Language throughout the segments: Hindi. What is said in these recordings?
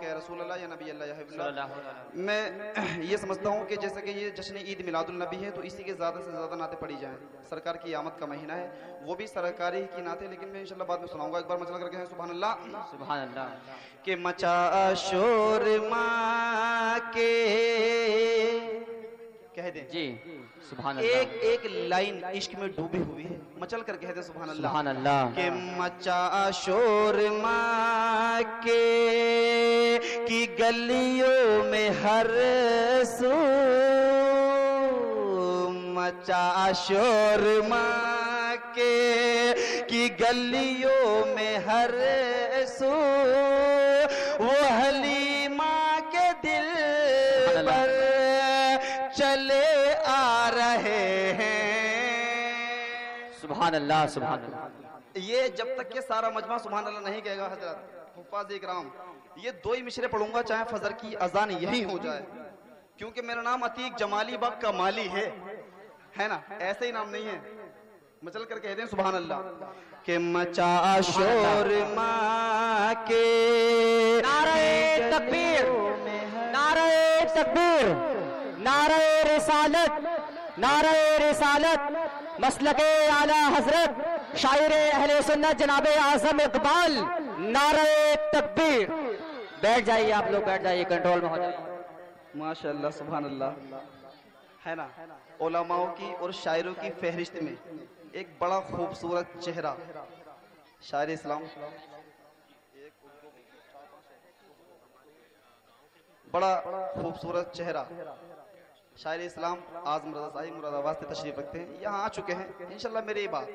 अलैका या रसूल अल्लाह या नबी अल्लाह या हबीबल्लाह। मैं ये समझता हूँ कि जैसे कि ये जश्न ईद मिलादुल नबी है तो इसी के ज़्यादा से ज़्यादा नाते पढ़ी जाएँ। सरकार की आमद का महीना है, वो भी सरकारी की नाते, लेकिन मैं इंशाल्लाह बाद में सुनाऊंगा। एक बार मचल करके हैं सुभान अल्लाह सुभान अल्लाह। के मचा शोर माँ के, कह दें जी सुभान अल्लाह। एक एक लाइन इश्क में डूबी हुई है, मचल कर कहते सुभान अल्लाह। सुभान अल्लाह। के मचा शोर माँ के की गलियों में हर सू, मचा शोर माँ के की गलियों में हर सू, वो हलीमा के दिल पर चले आ रहे हैं। सुभान अल्लाह सुभान अल्लाह। ये जब तक ये सारा मजमा सुभान अल्लाह नहीं कहेगा हजरत हुफ्फाज़ इकराम, ये दो ही मिसरे पढ़ूंगा चाहे फजर की अजान यही हो जाए, क्योंकि मेरा नाम अतीक जमाली बा कमाली है ना, ऐसे ही नाम नहीं है। मचल कर कहते हैं सुभान अल्लाह के मचा शोर माँ के, नारे तकबीर, नारे तकबीर, नारे रिसालत, नारे रिसालत, मसलके आला हजरत शायर अहले सुन्नत जनाबे आजम इकबाल, नारे तकबीर। बैठ जाइए आप लोग, बैठ जाइए, कंट्रोल में हो जाइए। माशाअल्लाह सुभान अल्लाह, है ना। उलमाओं की और शायरों की फहरिस्त में एक बड़ा खूबसूरत चेहरा शायर इस्लाम, बड़ा खूबसूरत चेहरा शायर इस्लाम आज़म रज़ा साहिब मुरादाबाद से तशरीफ रखते हैं, यहाँ आ चुके हैं। इंशाल्लाह मेरी बात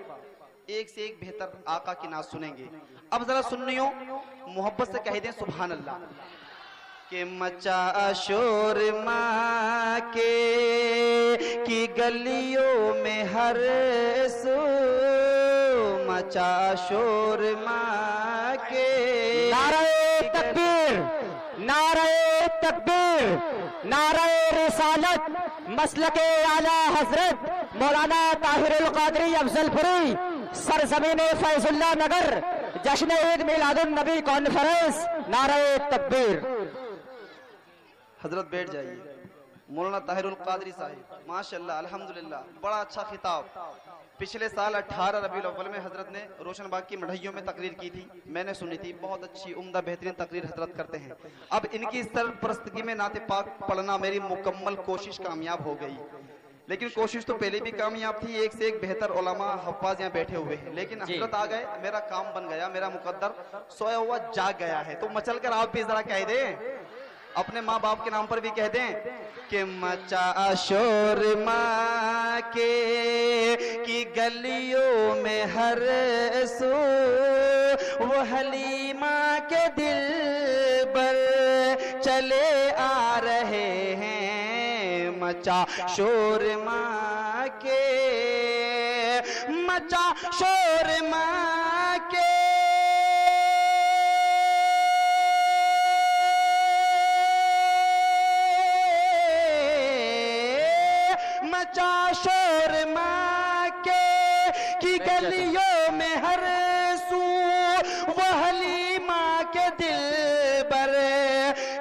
एक से एक बेहतर आका की नाज सुनेंगे। अब जरा सुन्नियों मोहब्बत से कह दें सुभान अल्लाह के मचा शोर माँ के की गलियों में हर सू, मचा शोर माँ के। नारे तकबीर, नारे तकबीर, नारे रिसालत, मसलके आला हजरत मौलाना ताहिरुल कादरी अफजलपुरी, सरजमीने फैजुल्लाह नगर, जश्न ईद मिलादुन नबी कॉन्फ्रेंस, नारे तकबीर। हजरत बैठ जाइए। मौलाना ताहिरुल कादरी साहिब माशाल्लाह अल्हम्दुलिल्लाह, बड़ा अच्छा खिताब। पिछले साल 18 रबीउल अव्वल में हजरत ने रोशनबाग की मढ़इयों में तकरीर की थी, मैंने सुनी थी। बहुत अच्छी उम्दा बेहतरीन तकरीर हजरत करते हैं। अब इनकी सरपरस्तगी में नाते पाक पढ़ना मेरी मुकम्मल कोशिश कामयाब हो गई, लेकिन कोशिश तो पहले भी कामयाब थी। एक से एक बेहतर उलमा हफ्फाज यहाँ बैठे हुए हैं, लेकिन हजरत आ गए, मेरा काम बन गया, मेरा मुकद्दर सोया हुआ जाग गया है। तो मचल कर आप भी जरा कह दें, अपने माँ बाप के नाम पर भी कह दें कि मचा शोर माँ के की गलियों में हर सू, वो हलीमा के दिल पर चले आ रहे हैं। मचा शोर माँ के, मचा शोर माँ के, मचा शोर माँ के की गलियों में हर सू, वो हलीमा के दिल पर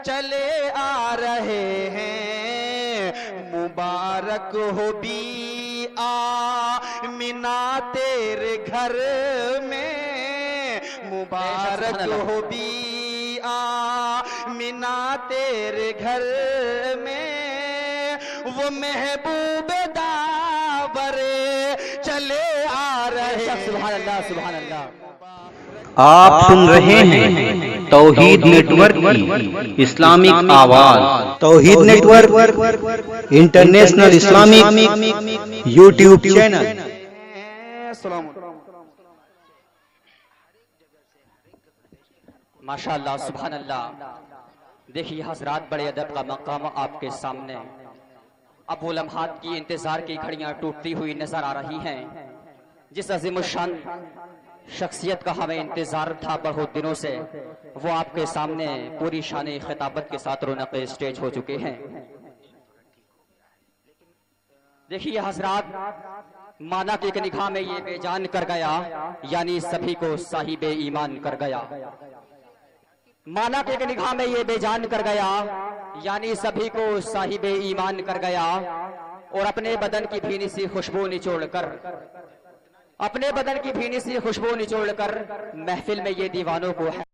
चले आ रहे हैं। मुबारक हो बी आमिना तेरे घर में, मुबारक हो बी आमिना तेरे घर में, वो महबूब दावरे चले आ रहे हैं। सुभान अल्लाह सुभान अल्लाह। आप सुन रहे हैं तौहीद नेटवर्क की इस्लामिक आवाज। Tauheed network international Islamic YouTube channel. माशाअल्लाह सुभान अल्लाह। देखिए हजरात, बड़े अदब का मकाम आपके सामने। अब वो लम्हात की इंतजार की घड़ियां टूटती हुई नजर आ रही हैं, जिस अजीमुशान शख्सियत का हमें इंतजार था बहुत दिनों से, वो आपके सामने पूरी शान खिताबत के साथ रौनक स्टेज हो चुके हैं। देखिए हजरात, माना कि एक निगाह में ये बेजान कर गया, यानी सभी को साहिबे ईमान कर गया। माना कि एक निगाह में ये बेजान कर गया, यानी सभी को साहिब ईमान कर गया, और अपने बदन की भीनी सी खुशबू निचोड़कर, अपने बदन की भीनी सी खुशबू निचोड़कर महफिल में ये दीवानों को है